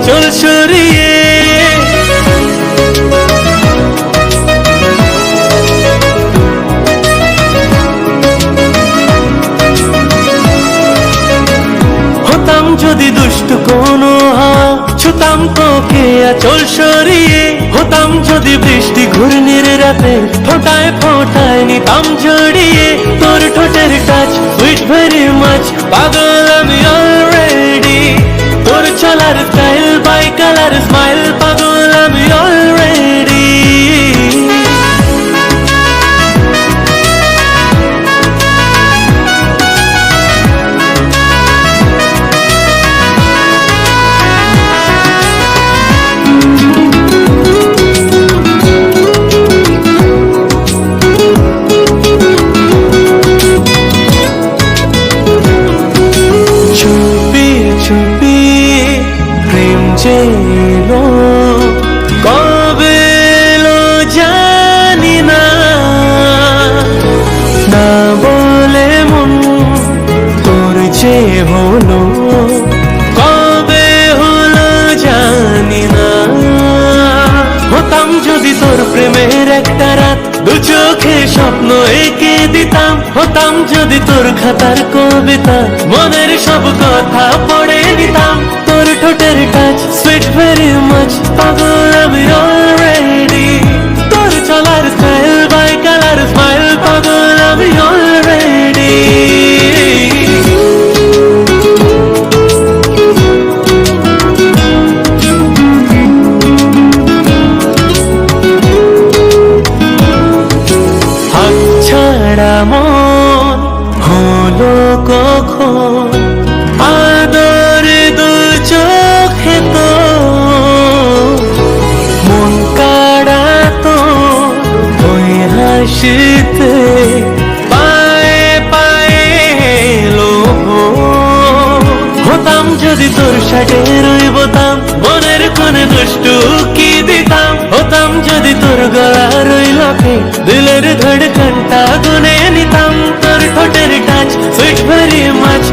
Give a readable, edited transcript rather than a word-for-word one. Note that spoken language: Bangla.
আঁচল সরিয়ে। হতাম যদি দুষ্ট কোনো হাওয়া, ছুতাম তোকে আঁচল সরিয়ে। হতাম যদি বৃষ্টি ঘূর্ণির রাতে, ফোটায় ফোটায় নিতাম জড়িয়ে। তোর ঠোঁটের টাচ সুইট ভেরি মাচ, পাগল আমি অলরেডি। তোর চলার স্টাইল বাই কালার স্মাইল, পাগল আমি অলরেডি। চেলো কবে এলো জানি না, না বলে মন তোর যে হলো, কবে হলো জানি না। হতাম যদি তোর প্রেমের একটা রাত, দু চোখে স্বপ্ন এঁকে দিতাম। হতাম যদি তোর খাতার কবিতা, মনের সব কথা পড়ে নিতাম। তোর ঠোঁটের টাচ সুইট ভেরি মাচ, পাগল আমি অলরেডি। তোর চলার স্টাইল বাই কালার স্মাইল, পাগল আমি অলরেডি। হাত ছাড়া মন হলো কখন, আদরে দু চোখে তো মন কাড়া তো ওই হাসিতে, পায়ে পায়ে এলো। হতাম যদি তোর শার্টের ওই বোতাম, মনের কোণে দুষ্টু কি দিতাম। হতাম যদি তোর গলার ওই লকে, দিলের ধড়কনটা গুনে নিতাম। তোর ঠোঁটের টাচ সুইট ভেরি মাচ।